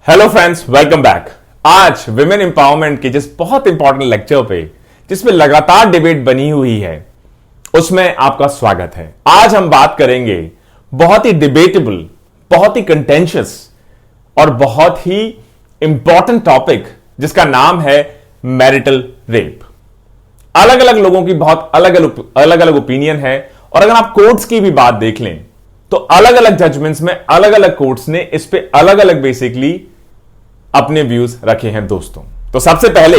Hello friends, welcome back. आज women empowerment के जिस बहुत इंपॉर्टेंट लेक्चर पे जिसमें लगातार डिबेट बनी हुई है उसमें आपका स्वागत है। आज हम बात करेंगे बहुत ही डिबेटेबल, बहुत ही कंटेंशियस और बहुत ही इंपॉर्टेंट टॉपिक जिसका नाम है मैरिटल रेप। अलग अलग लोगों की बहुत अलग अलग ओपिनियन है और अगर आप कोर्ट्स की भी बात देख लें तो अलग अलग जजमेंट्स में अलग अलग कोर्ट्स ने इस पे अलग अलग बेसिकली अपने व्यूज रखे हैं दोस्तों। तो सबसे पहले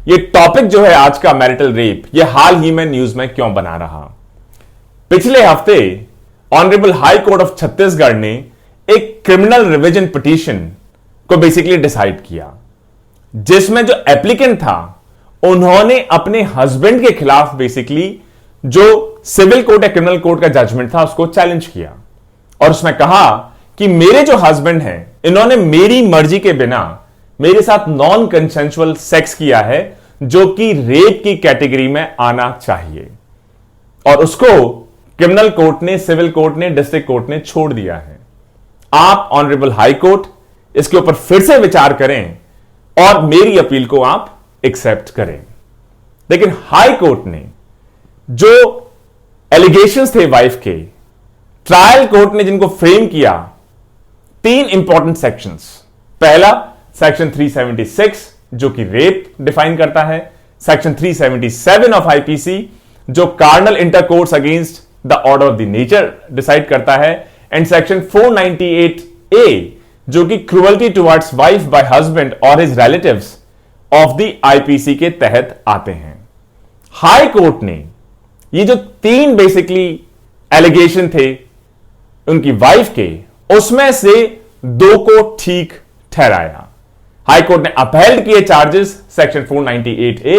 ये टॉपिक जो है आज का मैरिटल रेप, ये हाल ही में न्यूज में क्यों बना रहा। पिछले हफ्ते honourable high court of Chhattisgarh ने एक क्रिमिनल रिविजन पिटीशन को बेसिकली डिसाइड किया, जिसमें जो एप्लीकेंट था उन्होंने अपने हस्बैंड के खिलाफ बेसिकली जो सिविल कोर्ट या क्रिमिनल कोर्ट का जजमेंट था उसको चैलेंज किया और उसमें कहा कि मेरे जो हस्बैंड हैं इन्होंने मेरी मर्जी के बिना मेरे साथ नॉन कंसेंसुअल सेक्स किया है, जो कि रेप की कैटेगरी में आना चाहिए। और उसको क्रिमिनल कोर्ट ने, सिविल कोर्ट ने, डिस्ट्रिक्ट कोर्ट ने छोड़ दिया है। आप ऑनरेबल हाई कोर्ट इसके ऊपर फिर से विचार करें और मेरी अपील को आप एक्सेप्ट करें। लेकिन हाई कोर्ट ने जो एलिगेशंस थे वाइफ के, ट्रायल कोर्ट ने जिनको फ्रेम किया, तीन इंपॉर्टेंट सेक्शंस। पहला सेक्शन 376 जो कि रेप डिफाइन करता है, सेक्शन 377 ऑफ आईपीसी जो carnal intercourse against the order of the nature decide करता है, एंड सेक्शन 498A जो कि cruelty towards wife by husband और his relatives of the IPC के तहत आते हैं। हाई कोर्ट ने ये जो तीन बेसिकली एलिगेशन थे उनकी वाइफ के, उसमें से दो को ठीक ठहराया। हाई कोर्ट ने अपहेल्ड किए चार्जेस सेक्शन 498A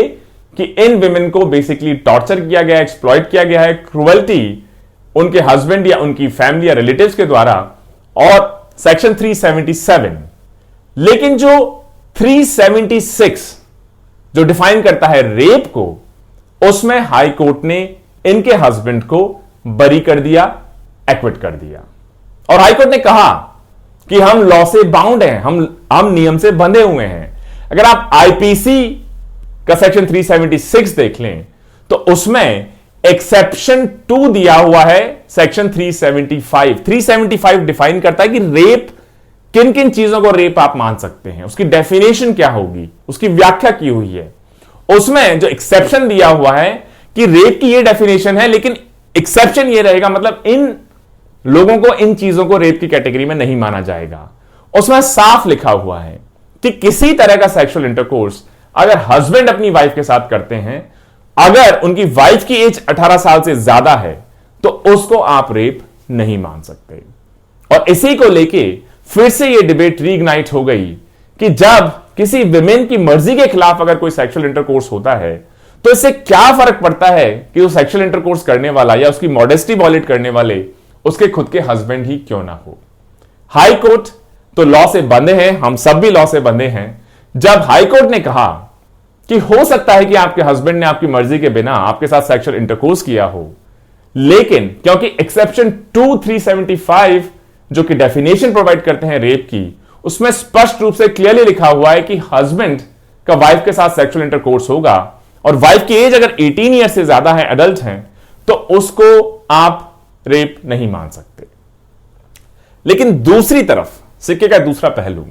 कि इन विमेन को बेसिकली टॉर्चर किया गया, एक्सप्लॉइट किया गया है, क्रूअल्टी उनके हस्बैंड या उनकी फैमिली या रिलेटिव्स के द्वारा, और सेक्शन 377। लेकिन जो 376 जो डिफाइन करता है रेप को, उसमें हाई कोर्ट ने इनके हस्बैंड को बरी कर दिया, एक्विट कर दिया। और हाई कोर्ट ने कहा कि हम लॉ से बाउंड हैं, हम नियम से बंधे हुए हैं। अगर आप आईपीसी का सेक्शन 376 देख लें तो उसमें एक्सेप्शन 2 दिया हुआ है सेक्शन 375। 375 डिफाइन करता है कि रेप, किन किन चीजों को रेप आप मान सकते हैं, उसकी डेफिनेशन क्या होगी, उसकी व्याख्या की हुई है। उसमें जो एक्सेप्शन दिया हुआ है कि रेप की ये डेफिनेशन है, लेकिन एक्सेप्शन ये रहेगा, मतलब इन लोगों को, इन चीजों को रेप की कैटेगरी में नहीं माना जाएगा। उसमें साफ लिखा हुआ है कि किसी तरह का सेक्सुअल इंटरकोर्स अगर हस्बैंड अपनी वाइफ के साथ करते हैं, अगर उनकी वाइफ की एज 18 साल से ज्यादा है तो उसको आप रेप नहीं मान सकते। और इसी को लेके फिर से यह डिबेट रीइग्नाइट हो गई कि जब किसी विमेन की मर्जी के खिलाफ अगर कोई सेक्सुअल इंटरकोर्स होता है तो इससे क्या फर्क पड़ता है कि वो सेक्सुअल इंटरकोर्स करने वाला या उसकी मॉडेस्टी वॉयलेट करने वाले उसके खुद के हस्बैंड ही क्यों ना हो। हाई कोर्ट तो लॉ से बंधे हैं, हम सब भी लॉ से बंधे हैं। जब हाई कोर्ट ने कहा कि हो सकता है कि आपके हस्बैंड ने आपकी मर्जी के बिना आपके साथ सेक्सुअल इंटरकोर्स किया हो, लेकिन क्योंकि एक्सेप्शन 375 जो कि डेफिनेशन प्रोवाइड करते हैं रेप की, उसमें स्पष्ट रूप से क्लियरली लिखा हुआ है कि हस्बैंड का वाइफ के साथ सेक्सुअल इंटरकोर्स होगा और वाइफ की एज अगर 18 ईयर से ज्यादा है, एडल्ट हैं, तो उसको आप रेप नहीं मान सकते। लेकिन दूसरी तरफ सिक्के का दूसरा पहलू,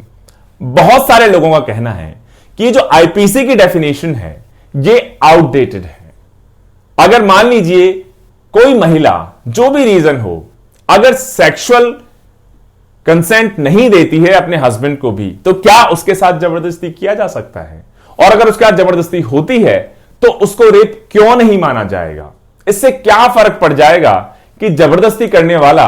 बहुत सारे लोगों का कहना है कि जो आईपीसी की डेफिनेशन है ये आउटडेटेड है। अगर मान लीजिए कोई महिला, जो भी रीजन हो, अगर सेक्सुअल कंसेंट नहीं देती है अपने हस्बैंड को भी, तो क्या उसके साथ जबरदस्ती किया जा सकता है? और अगर उसके साथ जबरदस्ती होती है तो उसको रेप क्यों नहीं माना जाएगा? इससे क्या फर्क पड़ जाएगा कि जबरदस्ती करने वाला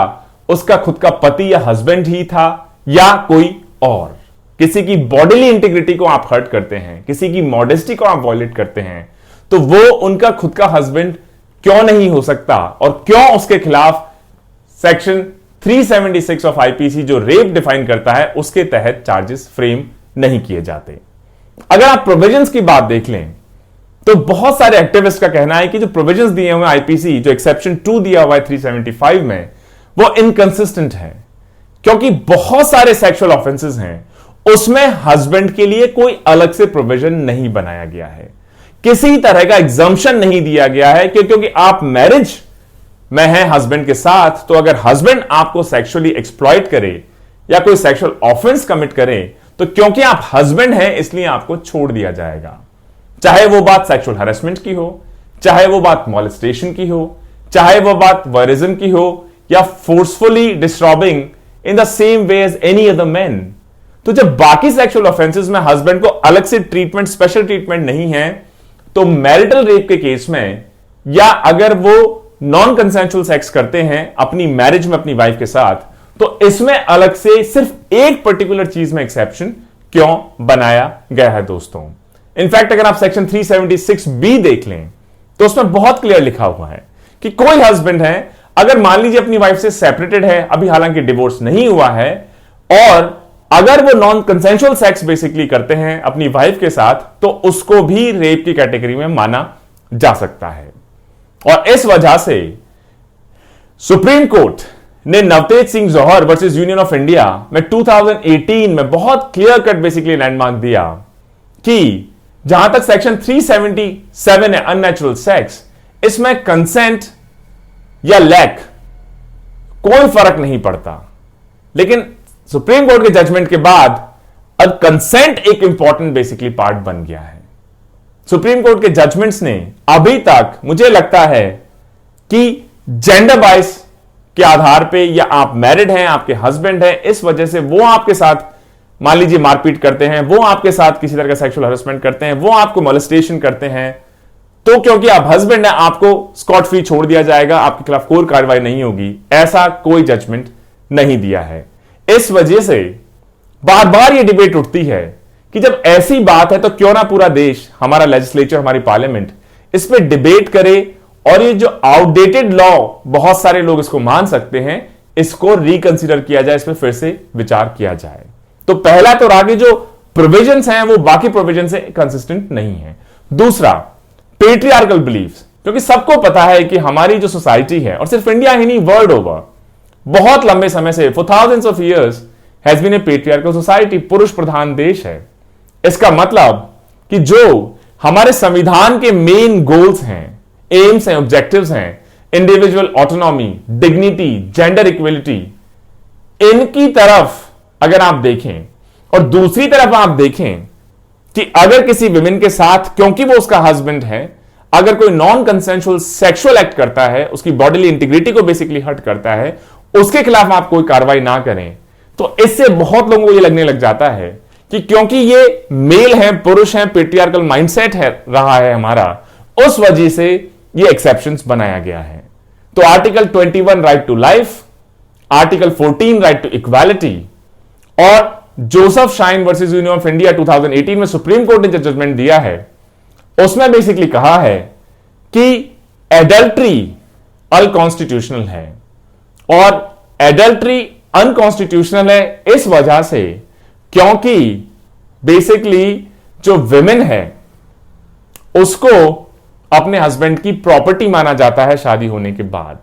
उसका खुद का पति या हस्बैंड ही था या कोई और? किसी की बॉडीली इंटीग्रिटी को आप हर्ट करते हैं, किसी की मॉडेस्टी को आप वॉयलेट करते हैं, तो वो उनका खुद का हस्बैंड क्यों नहीं हो सकता? और क्यों उसके खिलाफ सेक्शन 376 ऑफ आईपीसी जो रेप डिफाइन करता है उसके तहत चार्जेस फ्रेम नहीं किए जाते? अगर आप प्रोविजंस की बात देख लें तो बहुत सारे एक्टिविस्ट का कहना है कि जो प्रोविजंस दिए हुए आईपीसी, जो एक्सेप्शन 2 दिया हुआ है 375 में, वो इनकंसिस्टेंट है, क्योंकि बहुत सारे सेक्सुअल ऑफेंसेस हैं उसमें हस्बैंड के लिए कोई अलग से प्रोविजन नहीं बनाया गया है, किसी तरह का एग्जम्पशन नहीं दिया गया है क्योंकि आप मैरिज में हैं हस्बैंड के साथ, तो अगर हस्बैंड आपको सेक्सुअली एक्सप्लॉइट करे या कोई सेक्सुअल ऑफेंस कमिट करे, तो क्योंकि आप हस्बैंड हैं इसलिए आपको छोड़ दिया जाएगा। चाहे वो बात सेक्सुअल हैरेसमेंट की हो, चाहे वो बात मॉलेस्टेशन की हो, चाहे वो बात वॉयरिज्म की हो, या forcefully disturbing in the same way as any other man. तो जब बाकी सेक्सुअल ऑफेंसेस में हस्बैंड को अलग से ट्रीटमेंट, स्पेशल ट्रीटमेंट नहीं है, तो मैरिटल रेप के केस में, या अगर वो नॉन कंसेंशुअल सेक्स करते हैं अपनी मैरिज में अपनी वाइफ के साथ, तो इसमें अलग से सिर्फ एक पर्टिकुलर चीज में एक्सेप्शन क्यों बनाया गया है दोस्तों। इनफैक्ट अगर आप सेक्शन 376 देख लें तो उसमें बहुत क्लियर लिखा हुआ है कि कोई हस्बैंड है, अगर मान लीजिए अपनी वाइफ से सेपरेटेड है, अभी हालांकि डिवोर्स नहीं हुआ है, और अगर वो नॉन कंसेंशुअल सेक्स बेसिकली करते हैं अपनी वाइफ के साथ, तो उसको भी रेप की कैटेगरी में माना जा सकता है। और इस वजह से सुप्रीम कोर्ट ने नवतेज सिंह जौहर वर्सेस यूनियन ऑफ इंडिया में 2018 में बहुत क्लियर कट बेसिकली लैंडमार्क दिया कि जहां तक सेक्शन 377 है अननेचुरल सेक्स, इसमें कंसेंट या लैक कोई फर्क नहीं पड़ता। लेकिन सुप्रीम कोर्ट के जजमेंट के बाद अब कंसेंट एक इंपॉर्टेंट बेसिकली पार्ट बन गया है। सुप्रीम कोर्ट के जजमेंट्स ने अभी तक मुझे लगता है कि जेंडर बाइस के आधार पे, या आप मैरिड हैं, आपके हस्बैंड हैं, इस वजह से वो आपके साथ मान लीजिए मारपीट करते हैं, वो आपके साथ किसी तरह का सेक्सुअल हैरेसमेंट करते हैं, वो आपको मोलेस्टेशन करते हैं, तो क्योंकि आप हस्बैंड हैं आपको स्कॉट फ्री छोड़ दिया जाएगा, आपके खिलाफ कोई कार्रवाई नहीं होगी, ऐसा कोई जजमेंट नहीं दिया है। इस वजह से बार बार यह डिबेट उठती है कि जब ऐसी बात है तो क्यों ना पूरा देश, हमारा लेजिस्लेचर, हमारी पार्लियामेंट इस पर डिबेट करे, और ये जो आउटडेटेड लॉ बहुत सारे लोग इसको मान सकते हैं, इसको रिकंसिडर किया जाए, इस पर फिर से विचार किया जाए। तो पहला तो आगे जो प्रोविजंस हैं वो बाकी प्रोविजन से कंसिस्टेंट नहीं है। दूसरा, पेट्रियार्कल बिलीफ्स, क्योंकि सबको पता है कि हमारी जो सोसाइटी है, और सिर्फ इंडिया ही नहीं वर्ल्ड ओवर, बहुत लंबे समय से for thousands of years has been a patriarchal society, पुरुष प्रधान देश है। इसका मतलब कि जो हमारे संविधान के मेन गोल्स हैं, एम्स हैं, ऑब्जेक्टिव्स हैं, individual autonomy, dignity, gender equality, इनकी तरफ अगर आप देखें, और दूसरी तरफ आप देखें कि अगर किसी विमेन के साथ, क्योंकि वो उसका हस्बैंड है, अगर कोई नॉन कंसेंशुअल सेक्सुअल एक्ट करता है, उसकी बॉडीली इंटीग्रिटी को बेसिकली हर्ट करता है, उसके खिलाफ आप कोई कार्रवाई ना करें, तो इससे बहुत लोगों को यह लगने लग जाता है कि क्योंकि ये मेल है, पुरुष है, पेट्रियार्कल माइंडसेट है रहा है हमारा, उस वजह से ये एक्सेप्शंस बनाया गया है। तो article 21 right to life, article 14 right to equality, और Joseph Shine versus union of India 2018 में सुप्रीम कोर्ट ने जो जजमेंट दिया है, उसमें बेसिकली कहा है कि एडल्ट्री अनकॉन्स्टिट्यूशनल है, और एडल्ट्री अनकॉन्स्टिट्यूशनल है इस वजह से क्योंकि बेसिकली जो विमेन है उसको अपने हस्बैंड की प्रॉपर्टी माना जाता है शादी होने के बाद।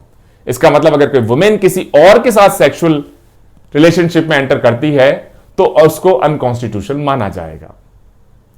इसका मतलब अगर कोई वुमेन किसी और के साथ सेक्सुअल रिलेशनशिप में एंटर करती है तो उसको अनकॉन्स्टिट्यूशनल माना जाएगा।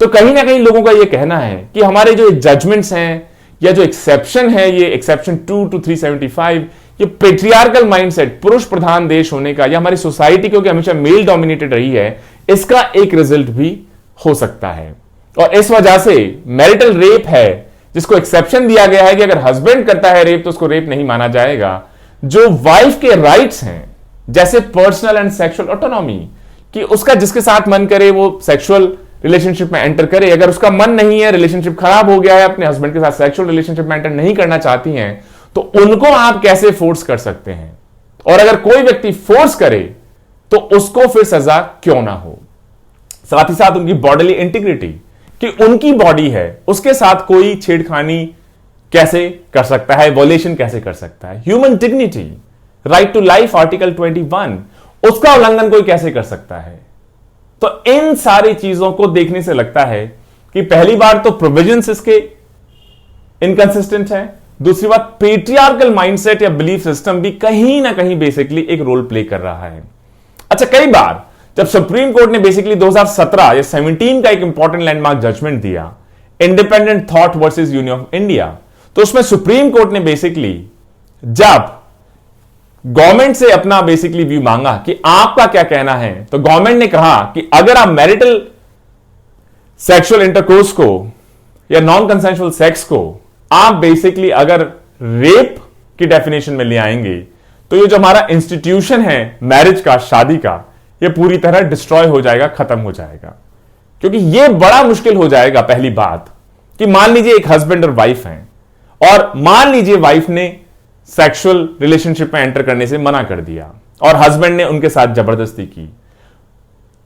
तो कहीं ना कहीं लोगों का यह कहना है कि हमारे जो जजमेंट्स हैं या जो एक्सेप्शन है, ये एक्सेप्शन 2 to 375, ये पेट्रियार्कल माइंडसेट, पुरुष प्रधान देश होने का, या हमारी सोसाइटी क्योंकि हमेशा मेल डोमिनेटेड रही है, इसका एक रिजल्ट भी हो सकता है। और इस वजह से मैरिटल रेप है जिसको एक्सेप्शन दिया गया है कि अगर हस्बैंड करता है रेप तो उसको रेप नहीं माना जाएगा। जो वाइफ के राइट्स हैं जैसे पर्सनल एंड सेक्सुअल ऑटोनॉमी, कि उसका जिसके साथ मन करे वो सेक्सुअल रिलेशनशिप में एंटर करे, अगर उसका मन नहीं है, रिलेशनशिप खराब हो गया है, अपने हस्बैंड के साथ सेक्सुअल रिलेशनशिप में एंटर नहीं करना चाहती हैं, तो उनको आप कैसे फोर्स कर सकते हैं, और अगर कोई व्यक्ति फोर्स करे तो उसको फिर सजा क्यों ना हो। साथ ही साथ उनकी बॉडीली इंटीग्रिटी, कि उनकी बॉडी है, उसके साथ कोई छेड़खानी कैसे कर सकता है, वॉयलेशन कैसे कर सकता है। Human dignity, right to life article 21, उसका उल्लंघन कोई कैसे कर सकता है। तो इन सारी चीजों को देखने से लगता है कि पहली बार तो प्रोविजंस इसके इनकंसिस्टेंट है, दूसरी बात पेट्रियार्कल माइंडसेट या बिलीफ सिस्टम भी कहीं ना कहीं बेसिकली एक रोल प्ले कर रहा है। अच्छा, कई बार जब सुप्रीम कोर्ट ने बेसिकली 2017 या 17 का एक इंपॉर्टेंट लैंडमार्क जजमेंट दिया, independent thought versus union of India, तो उसमें सुप्रीम कोर्ट ने बेसिकली जब गवर्नमेंट से अपना बेसिकली व्यू मांगा कि आपका क्या कहना है, तो गवर्नमेंट ने कहा कि अगर आप मैरिटल सेक्सुअल इंटरकोर्स को या नॉन कंसेंशुअल सेक्स को आप बेसिकली अगर रेप की डेफिनेशन में ले आएंगे, तो ये जो हमारा इंस्टीट्यूशन है मैरिज का, शादी का, ये पूरी तरह डिस्ट्रॉय हो जाएगा, खत्म हो जाएगा। क्योंकि ये बड़ा मुश्किल हो जाएगा। पहली बात कि मान लीजिए एक हस्बैंड और वाइफ हैं, और मान लीजिए वाइफ ने सेक्सुअल रिलेशनशिप में एंटर करने से मना कर दिया और हस्बैंड ने उनके साथ जबरदस्ती की,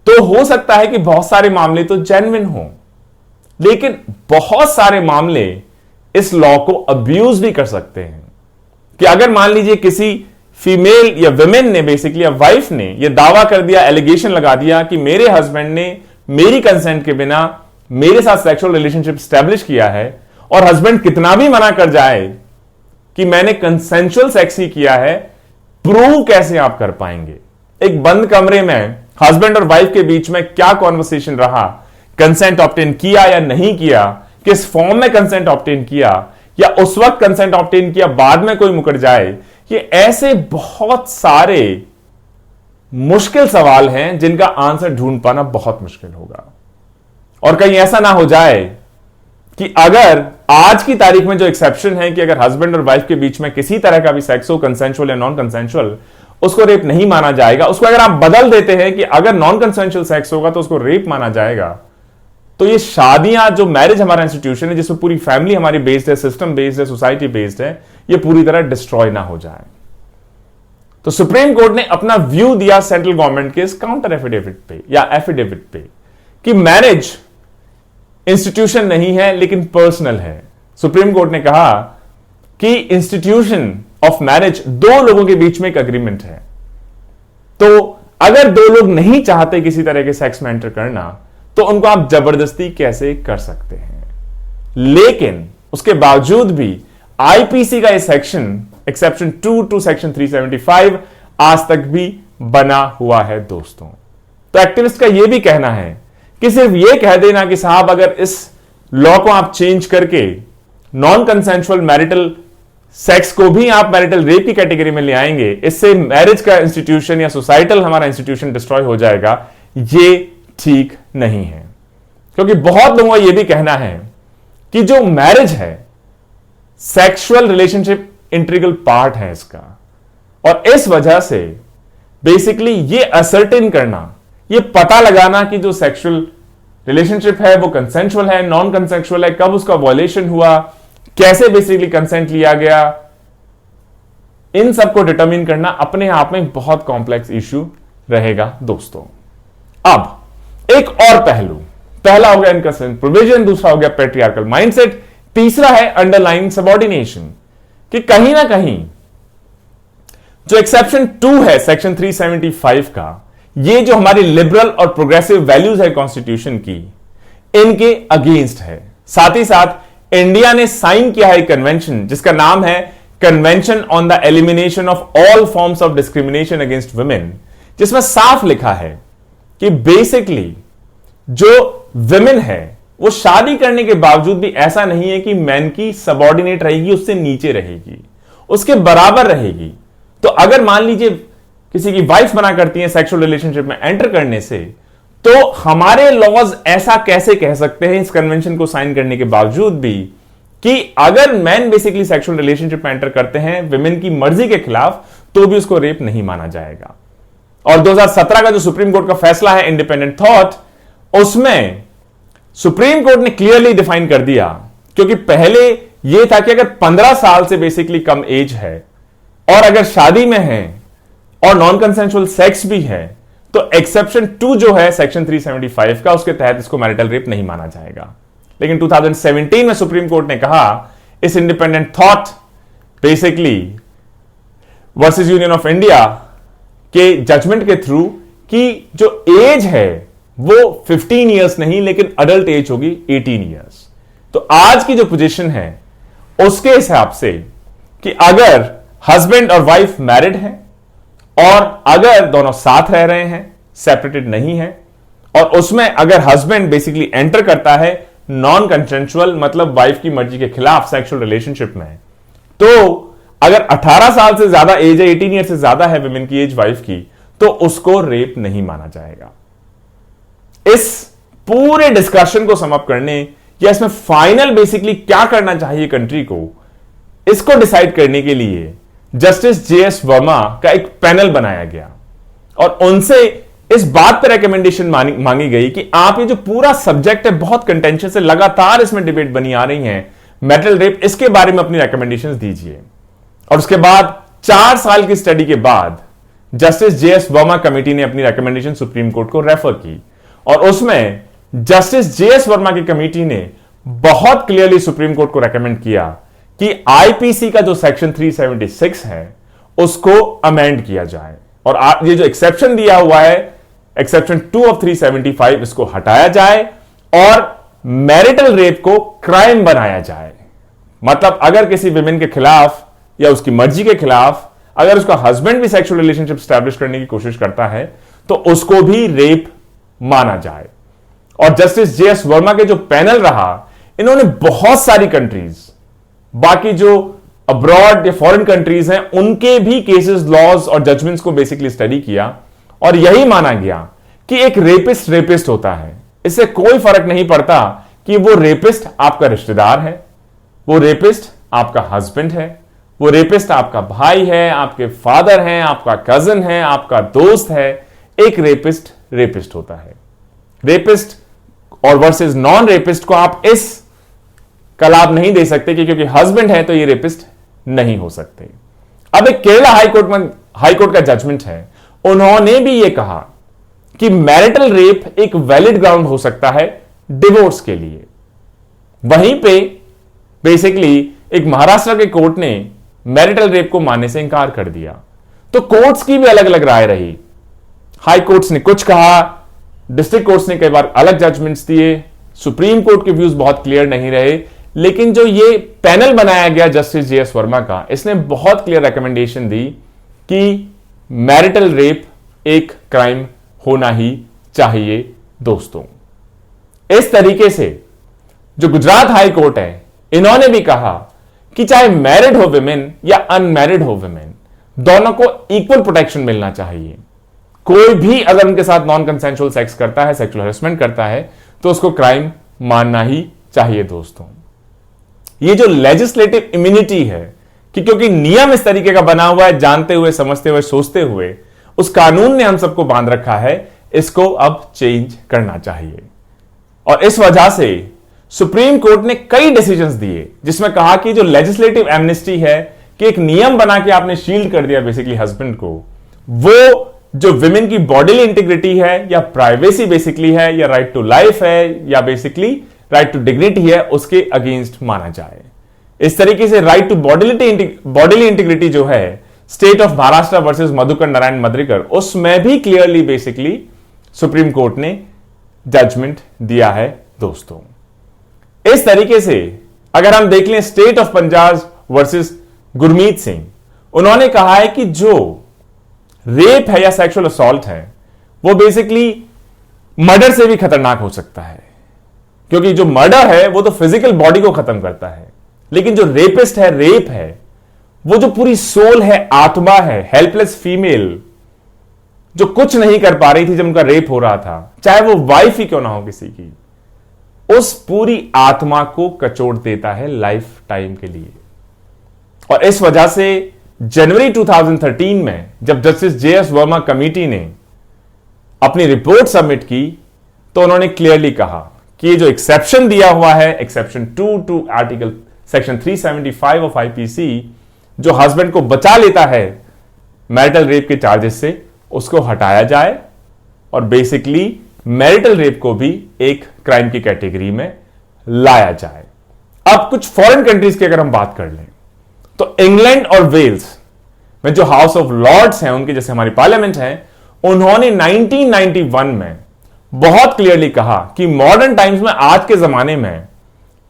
तो हो सकता है कि बहुत सारे मामले तो जेन्युइन हो, लेकिन बहुत सारे मामले इस लॉ को अब्यूज भी कर सकते हैं। कि अगर मान लीजिए किसी फीमेल या विमेन ने बेसिकली, या वाइफ ने यह दावा कर दिया, एलिगेशन लगा दिया कि मेरे हस्बैंड ने मेरी कंसेंट के बिना मेरे साथ सेक्सुअल रिलेशनशिप स्टैब्लिश किया है, और हस्बैंड कितना भी मना कर जाए कि मैंने कंसेंशुअल सेक्स ही किया है, प्रूव कैसे आप कर पाएंगे? एक बंद कमरे में हस्बैंड और वाइफ के बीच में क्या कॉन्वर्सेशन रहा, कंसेंट ऑब्टेन किया या नहीं किया, किस फॉर्म में कंसेंट ऑब्टेन किया, या उस वक्त कंसेंट ऑब्टेन किया, बाद में कोई मुकर जाए, ये ऐसे बहुत सारे मुश्किल सवाल हैं जिनका आंसर ढूंढ पाना बहुत मुश्किल होगा। और कहीं ऐसा ना हो जाए कि अगर आज की तारीख में जो एक्सेप्शन है कि अगर हस्बैंड और वाइफ के बीच में किसी तरह का भी सेक्स हो, कंसेंशुअल या नॉन कंसेंशुअल, उसको रेप नहीं माना जाएगा। उसको अगर आप बदल देते हैं कि अगर नॉन कंसेंशुअल सेक्स होगा तो उसको रेप माना जाएगा, तो ये शादियां, जो मैरिज हमारा इंस्टीट्यूशन है जिसमें पूरी फैमिली हमारी बेस्ड है, सिस्टम बेस्ड है, सोसाइटी बेस्ड है, ये पूरी तरह डिस्ट्रॉय ना हो जाए। तो सुप्रीम कोर्ट ने अपना व्यू दिया सेंट्रल गवर्नमेंट के इस काउंटर एफिडेविट पे या एफिडेविट पे कि मैरिज इंस्टीट्यूशन नहीं है लेकिन पर्सनल है। सुप्रीम कोर्ट ने कहा कि इंस्टीट्यूशन ऑफ मैरिज दो लोगों के बीच में एक अग्रीमेंट है, तो अगर दो लोग नहीं चाहते किसी तरह के सेक्स में एंटर करना, तो उनको आप जबरदस्ती कैसे कर सकते हैं? लेकिन उसके बावजूद भी आईपीसी का ये सेक्शन, एक्सेप्शन 2 टू सेक्शन 375 आज तक भी बना हुआ है दोस्तों। तो एक्टिविस्ट का यह भी कहना है कि सिर्फ यह कह देना कि साहब अगर इस लॉ को आप चेंज करके नॉन कंसेंशुअल मैरिटल सेक्स को भी आप मैरिटल रेप की कैटेगरी में ले आएंगे, इससे मैरिज का इंस्टीट्यूशन या सोसाइटल हमारा इंस्टीट्यूशन डिस्ट्रॉय हो जाएगा, ये ठीक नहीं है। क्योंकि बहुत लोगों का यह भी कहना है कि जो मैरिज है, सेक्सुअल रिलेशनशिप इंटीग्रल पार्ट है इसका, और इस वजह से बेसिकली ये असर्टेन करना, ये पता लगाना कि जो सेक्सुअल रिलेशनशिप है वो कंसेंशुअल है, नॉन कंसेंशुअल है, कब उसका वॉयलेशन हुआ, कैसे बेसिकली कंसेंट लिया गया, इन सबको डिटरमिन करना अपने आप में बहुत कॉम्प्लेक्स इश्यू रहेगा दोस्तों। अब एक और पहलू, पहला हो गया इनकंसेंट प्रोविजन, दूसरा हो गया पैट्रियार्कल माइंडसेट, तीसरा है अंडरलाइंग सबऑर्डिनेशन। कि कहीं ना कहीं जो एक्सेप्शन 2 है सेक्शन 375 का, ये जो हमारी लिबरल और प्रोग्रेसिव वैल्यूज है कॉन्स्टिट्यूशन की, इनके अगेंस्ट है। साथ ही साथ इंडिया ने साइन किया है कन्वेंशन जिसका नाम है convention on the elimination of all forms of discrimination against women, जिसमें साफ लिखा है कि बेसिकली जो विमेन है वो शादी करने के बावजूद भी ऐसा नहीं है कि मैन की सबऑर्डिनेट रहेगी, उससे नीचे रहेगी, उसके बराबर रहेगी। तो अगर मान लीजिए किसी की वाइफ मना करती है सेक्सुअल रिलेशनशिप में एंटर करने से, तो हमारे लॉज ऐसा कैसे कह सकते हैं इस कन्वेंशन को साइन करने के बावजूद भी कि अगर मैन बेसिकली सेक्सुअल रिलेशनशिप में एंटर करते हैं विमेन की मर्जी के खिलाफ, तो भी उसको रेप नहीं माना जाएगा। और 2017 का जो सुप्रीम कोर्ट का फैसला है इंडिपेंडेंट थॉट, उसमें सुप्रीम कोर्ट ने क्लियरली डिफाइन कर दिया, क्योंकि पहले यह था कि अगर 15 साल से बेसिकली कम एज है और अगर शादी में है और नॉन कंसेंशुअल सेक्स भी है, तो एक्सेप्शन 2 जो है सेक्शन 375 का, उसके तहत इसको मैरिटल रेप नहीं माना जाएगा। लेकिन 2017 में सुप्रीम कोर्ट ने कहा इस independent thought basically versus union of India के जजमेंट के थ्रू कि जो एज है वो 15 इयर्स नहीं लेकिन अडल्ट एज होगी 18 इयर्स। तो आज की जो पोजीशन है उसके हिसाब से कि अगर हस्बैंड और वाइफ मैरिड हैं और अगर दोनों साथ रह रहे हैं सेपरेटेड नहीं है, और उसमें अगर हस्बैंड बेसिकली एंटर करता है नॉन कंसेंशुअल, मतलब वाइफ की मर्जी के खिलाफ सेक्सुअल रिलेशनशिप में, तो अगर 18 साल से ज्यादा एज है, 18 ईयर से ज्यादा है विमेन की एज वाइफ की, तो उसको रेप नहीं माना जाएगा। इस पूरे डिस्कशन को समअप करने या इसमें फाइनल बेसिकली क्या करना चाहिए कंट्री को, इसको डिसाइड करने के लिए जस्टिस जेएस वर्मा का एक पैनल बनाया गया और उनसे इस बात पर रिकमेंडेशन मांगी गई कि आप ये जो पूरा सब्जेक्ट है, बहुत कंटेंशियस है, लगातार इसमें डिबेट बनी आ रही है, मैरिटल रेप, इसके बारे में अपनी रिकमेंडेशंस दीजिए। और उसके बाद 4 साल की स्टडी के बाद जस्टिस जेएस वर्मा कमेटी ने अपनी रिकमेंडेशन सुप्रीम कोर्ट को रेफर की और उसमें जस्टिस जेएस वर्मा की कमेटी ने बहुत क्लियरली सुप्रीम कोर्ट को रेकमेंड किया कि आईपीसी का जो सेक्शन 376 है उसको अमेंड किया जाए और ये जो एक्सेप्शन दिया हुआ है, एक्सेप्शन 2 ऑफ 375, इसको हटाया जाए और मैरिटल रेप को क्राइम बनाया जाए। मतलब अगर किसी विमेन के खिलाफ या उसकी मर्जी के खिलाफ अगर उसका हस्बैंड भी सेक्सुअल रिलेशनशिप स्टैब्लिश करने की कोशिश करता है तो उसको भी रेप माना जाए। और जस्टिस जेएस वर्मा के जो पैनल रहा, इन्होंने बहुत सारी कंट्रीज, बाकी जो अब्रॉड या फॉरेन कंट्रीज हैं, उनके भी केसेस, लॉज और जजमेंट्स को बेसिकली स्टडी किया और यही माना गया कि एक रेपिस्ट रेपिस्ट होता है। इससे कोई फर्क नहीं पड़ता कि वो रेपिस्ट आपका रिश्तेदार है, वो रेपिस्ट आपका हस्बैंड है, वो रेपिस्ट आपका भाई है, आपके फादर हैं, आपका कजन है, आपका दोस्त है। एक रेपिस्ट रेपिस्ट होता है। रेपिस्ट और वर्सेस नॉन रेपिस्ट को आप इस कलाब नहीं दे सकते कि क्योंकि हस्बैंड है तो ये रेपिस्ट नहीं हो सकते। अब एक केरला हाईकोर्ट का जजमेंट है, उन्होंने भी ये कहा कि मैरिटल रेप एक वैलिड ग्राउंड हो सकता है डिवोर्स के लिए। वहीं पे बेसिकली एक महाराष्ट्र के कोर्ट ने मैरिटल रेप को मानने से इंकार कर दिया। तो कोर्ट्स की भी अलग अलग राय रही। हाई कोर्ट्स ने कुछ कहा, डिस्ट्रिक्ट कोर्ट्स ने कई बार अलग जजमेंट्स दिए, सुप्रीम कोर्ट के व्यूज बहुत क्लियर नहीं रहे। लेकिन जो ये पैनल बनाया गया जस्टिस जेएस वर्मा का, इसने बहुत क्लियर रिकमेंडेशन दी कि मैरिटल रेप एक क्राइम होना ही चाहिए दोस्तों। इस तरीके से जो गुजरात हाई कोर्ट है, इन्होंने भी कहा कि चाहे मैरिड हो विमेन या अनमैरिड हो विमेन, दोनों को इक्वल प्रोटेक्शन मिलना चाहिए। कोई भी अगर उनके साथ नॉन कंसेंशुअल सेक्स करता है, सेक्सुअल हैरेसमेंट करता है, तो उसको क्राइम मानना ही चाहिए दोस्तों। ये जो लेजिस्लेटिव इम्यूनिटी है कि क्योंकि नियम इस तरीके का बना हुआ है, जानते हुए, समझते हुए, सोचते हुए उस कानून ने हम सबको बांध रखा है, इसको अब चेंज करना चाहिए। और इस वजह से सुप्रीम कोर्ट ने कई डिसीजंस दिए जिसमें कहा कि जो लेजिस्लेटिव एमनेस्टी है कि एक नियम बना के आपने शील्ड कर दिया बेसिकली हस्बैंड को, वो जो विमेन की बॉडीली इंटीग्रिटी है या प्राइवेसी बेसिकली है या राइट टू लाइफ है या बेसिकली राइट टू डिग्निटी है, उसके अगेंस्ट माना जाए। इस तरीके से राइट टू बॉडीली इंटीग्रिटी जो है state of Maharashtra versus Madhukar Narayan Mardikar, उसमें भी क्लियरली बेसिकली सुप्रीम कोर्ट ने जजमेंट दिया है दोस्तों। इस तरीके से अगर हम देख लें state of Punjab versus Gurmeet Singh, उन्होंने कहा है कि जो रेप है या सेक्सुअल असॉल्ट है वो बेसिकली मर्डर से भी खतरनाक हो सकता है, क्योंकि जो मर्डर है वो तो फिजिकल बॉडी को खत्म करता है, लेकिन जो रेपिस्ट है, रेप है, वो जो पूरी सोल है, आत्मा है, हेल्पलेस फीमेल जो कुछ नहीं कर पा रही थी जब उनका रेप हो रहा था, चाहे वो वाइफ ही क्यों ना हो किसी की, उस पूरी आत्मा को कचोड़ देता है लाइफ टाइम के लिए। और इस वजह से जनवरी 2013 में जब जस्टिस जेएस वर्मा कमेटी ने अपनी रिपोर्ट सबमिट की, तो उन्होंने क्लियरली कहा कि ये जो एक्सेप्शन दिया हुआ है, exception 2 to article section 375 of IPC, जो हस्बैंड को बचा लेता है मैरिटल रेप के चार्जेस से, उसको हटाया जाए और बेसिकली मैरिटल रेप को भी एक क्राइम की कैटेगरी में लाया जाए। अब कुछ फॉरेन कंट्रीज की अगर हम बात कर लें, तो इंग्लैंड और वेल्स में जो हाउस ऑफ लॉर्ड्स हैं, उनके जैसे हमारी पार्लियामेंट है, उन्होंने 1991 में बहुत क्लियरली कहा कि मॉडर्न टाइम्स में, आज के जमाने में,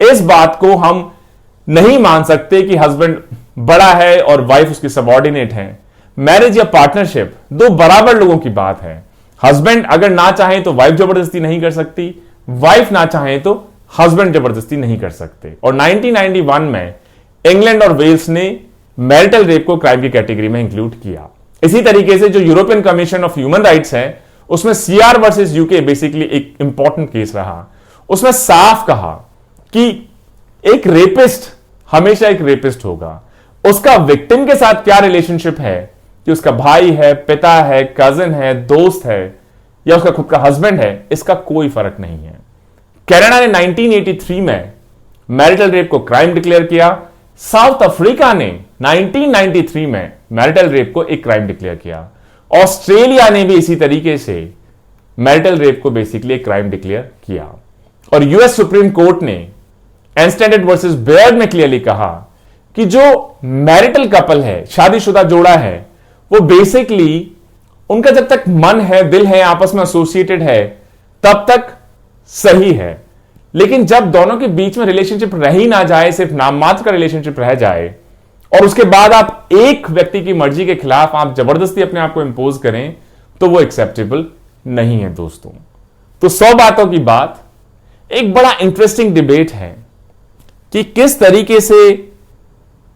इस बात को हम नहीं मान सकते कि हस्बैंड बड़ा है और वाइफ उसकी सबऑर्डिनेट है। मैरिज या पार्टनरशिप दो बराबर लोगों की बात है। हस्बैंड अगर ना चाहे तो वाइफ जबरदस्ती नहीं कर सकती, वाइफ ना चाहे तो हस्बैंड जबरदस्ती नहीं कर सकते। और 1991 में इंग्लैंड और वेल्स ने मैरिटल रेप को क्राइम की कैटेगरी में इंक्लूड किया। इसी तरीके से जो European commission of human rights है, उसमें सीआर वर्सेस यूके बेसिकली एक इंपॉर्टेंट केस रहा। उसमें साफ कहा कि एक रेपिस्ट हमेशा एक रेपिस्ट होगा, उसका विक्टिम के साथ क्या रिलेशनशिप है, कि उसका भाई है, पिता है, कजिन है, दोस्त है या उसका खुद का हस्बैंड है, इसका कोई फर्क नहीं है। कनाडा ने 1983 में मैरिटल रेप को क्राइम डिक्लेयर किया। साउथ अफ्रीका ने 1993 में मैरिटल रेप को एक क्राइम डिक्लेयर किया। ऑस्ट्रेलिया ने भी इसी तरीके से मैरिटल रेप को बेसिकली एक क्राइम डिक्लेयर किया। और यूएस सुप्रीम कोर्ट ने एंस्टेंडेड वर्सेस बेयर्ड में क्लियरली कहा कि जो मैरिटल कपल है, शादीशुदा जोड़ा है, वो बेसिकली उनका जब तक मन है, दिल है, आपस में एसोसिएटेड है, तब तक सही है। लेकिन जब दोनों के बीच में रिलेशनशिप रह ही ना जाए, सिर्फ नाम मात्र का रिलेशनशिप रह जाए और उसके बाद आप एक व्यक्ति की मर्जी के खिलाफ आप जबरदस्ती अपने आप को इंपोज करें, तो वो एक्सेप्टेबल नहीं है दोस्तों। तो 100 बातों की बात, एक बड़ा इंटरेस्टिंग डिबेट है कि किस तरीके से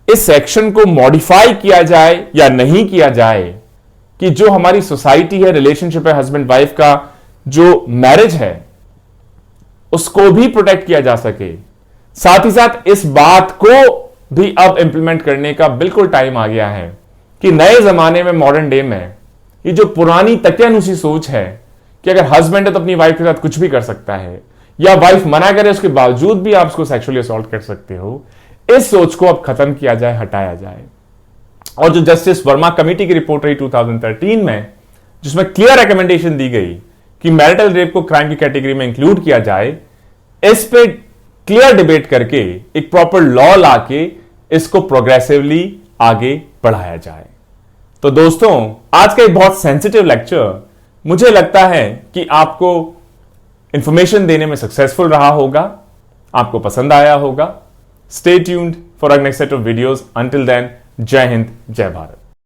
इस सेक्शन को मॉडिफाई किया जाए या नहीं किया जाए, कि जो हमारी सोसाइटी है, रिलेशनशिप है हस्बैंड वाइफ का, जो मैरिज है, उसको भी प्रोटेक्ट किया जा सके। साथ ही साथ इस बात को भी अब इंप्लीमेंट करने का बिल्कुल टाइम आ गया है कि नए जमाने में, मॉडर्न डे में, ये जो पुरानी तकियानुसी सोच है कि अगर हस्बैंड है तो अपनी वाइफ के साथ कुछ भी कर सकता है, या वाइफ मना करे उसके बावजूद भी आप उसको सेक्सुअली असॉल्ट कर सकते हो, इस सोच को अब खत्म किया जाए, हटाया जाए। और जो जस्टिस वर्मा कमेटी की रिपोर्ट रही 2013 में, जिसमें क्लियर रिकमेंडेशन दी गई कि मैरिटल रेप को क्राइम की कैटेगरी में इंक्लूड किया जाए, इस पे क्लियर डिबेट करके एक प्रॉपर लॉ लाके इसको प्रोग्रेसिवली आगे बढ़ाया जाए। तो दोस्तों, आज का एक बहुत सेंसिटिव लेक्चर मुझे लगता है कि आपको इंफॉर्मेशन देने में सक्सेसफुल रहा होगा, आपको पसंद आया होगा। Stay tuned for our next set of videos. Until then, जय हिंद, जय भारत।